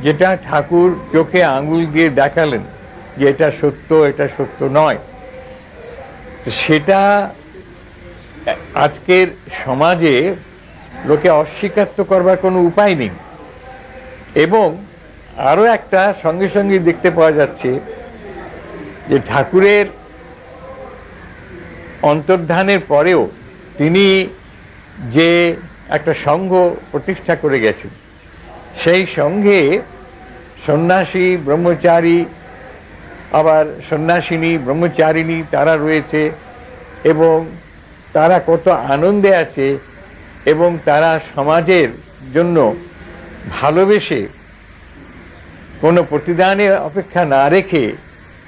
যেটা ঠাকুর চোখে আঙুল দিয়ে দেখালেন যে এটা সত্য, এটা সত্য নয়, সেটা আজকের সমাজে লোকে অস্বীকার করবার কোনো উপায় নেই। এবং আরো একটা সঙ্গে সঙ্গে দেখতে পাওয়া যাচ্ছে যে ঠাকুরের অন্তর্ধানের পরেও তিনি যে একটা সংঘ প্রতিষ্ঠা করে গেছেন, সেই সঙ্গে সন্ন্যাসী, ব্রহ্মচারী, আবার সন্ন্যাসিনী, ব্রহ্মচারিণী তারা রয়েছে এবং তারা কত আনন্দে আছে এবং তারা সমাজের জন্য ভালোবেসে কোনো প্রতিদানের অপেক্ষা না রেখে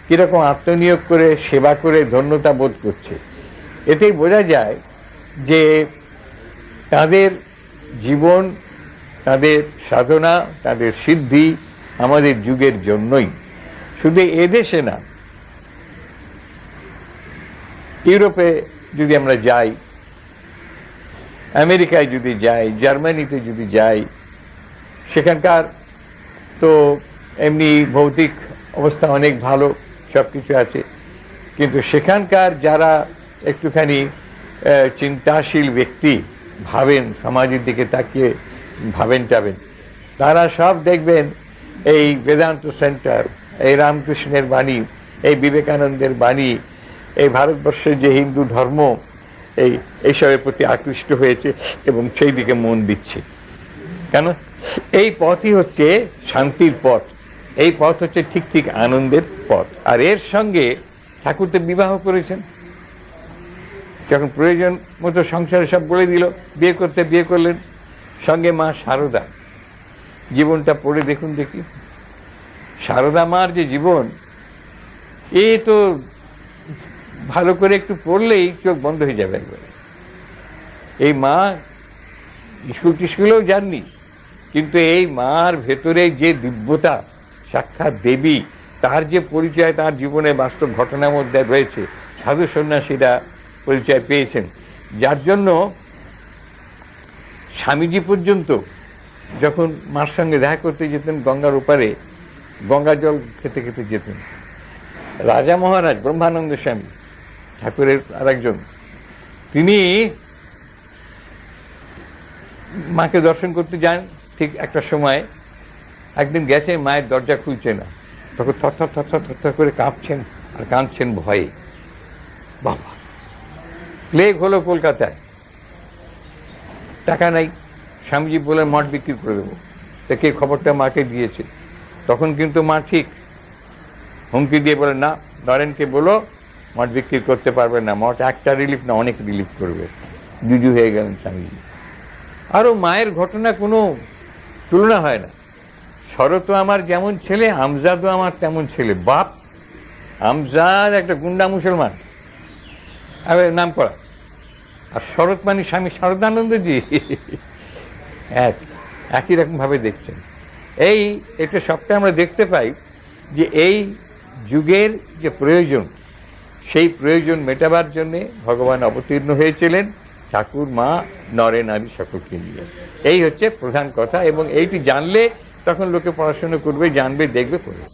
কিরকম আত্মনিয়োগ করে সেবা করে ধন্যতা বোধ করছে। এতেই বোঝা যায় যে তাদের জীবন, তাদের সাধনা, তাদের সিদ্ধি আমাদের যুগের জন্যই। শুধু এদেশে না, ইউরোপে যদি আমরা যাই, আমেরিকায় যদি যাই, জার্মানিতে যদি যাই, সেখানকার তো এমনি ভৌতিক অবস্থা অনেক ভালো, সবকিছু আছে, কিন্তু সেখানকার যারা একটুখানি চিন্তাশীল ব্যক্তি, ভাবেন, সমাজের দিকে তাকিয়ে ভাবেন টাবেন, তারা সব দেখবেন এই বেদান্ত সেন্টার, এই রামকৃষ্ণের বাণী, এই বিবেকানন্দের বাণী, এই ভারতবর্ষের যে হিন্দু ধর্ম, এইসবের প্রতি আকৃষ্ট হয়েছে এবং সেই দিকে মন দিচ্ছে। কেন? এই পথই হচ্ছে শান্তির পথ, এই পথ হচ্ছে ঠিক ঠিক আনন্দের পথ। আর এর সঙ্গে ঠাকুর তো বিবাহ করেছেন, যখন প্রয়োজন মতো সংসারে সব বলে দিল, বিয়ে করতে বিয়ে করলেন। সঙ্গে মা শারদা, জীবনটা পড়ে দেখুন দেখি, শারদা মার যে জীবন, এ তো ভালো করে একটু পড়লেই চোখ বন্ধ হয়ে যাবে একবারে। এই মা স্কুল টিস্কুলেও যাননি, কিন্তু এই মার ভেতরে যে দিব্যতা, সাক্ষাৎ দেবী, তার যে পরিচয় তার জীবনে বাস্তব ঘটনার মধ্যে রয়েছে, সাধু সন্ন্যাসীরা পরিচয় পেয়েছেন, যার জন্য স্বামীজি পর্যন্ত যখন মার সঙ্গে দেখা করতে যেতেন গঙ্গার ওপারে, গঙ্গা জল খেতে খেতে যেতেন। রাজা মহারাজ ব্রহ্মানন্দ স্বামী, ঠাকুরের আর একজন, তিনি মাকে দর্শন করতে যান। ঠিক একটা সময় একদিন গেছে, মায়ের দরজা খুলছে না, তখন থরথর থরথর থরথর করে কাঁপছেন আর কাঁদছেন ভয়ে। বাবা, প্লেগ হলো কলকাতায়, টাকা নাই, স্বামীজি বলে মঠ বিক্রি করে দেবো। তা কে খবরটা মাকে দিয়েছে? তখন কিন্তু মা ঠিক হুমকি দিয়ে বলে, না, নরেনকে বলো মঠ বিক্রি করতে পারবে না, মঠ একটা রিলিফ না অনেক রিলিফ করবে। জুজু হয়ে গেলেন স্বামীজি। আরো মায়ের ঘটনা কোনো তুলনা হয় না। শরৎ আমার যেমন ছেলে, আমজাদও আমার তেমন ছেলে। বাপ আমজাদ একটা গুন্ডা মুসলমান, নাম করা, আর শরৎ মানে স্বামী শারদানন্দজি, একই রকম ভাবে দেখছেন। এটা সবটা আমরা দেখতে পাই যে এই যুগের যে প্রয়োজন, সেই প্রয়োজন মেটাবার জন্য ভগবান অবতীর্ণ হয়েছিলেন, ঠাকুর, মা, নরে নারী সকলকে নিয়ে। এই হচ্ছে প্রধান কথা, এবং এইটি জানলে তখন লোকে পড়াশোনা করবে, জানবে, দেখবে, করবে।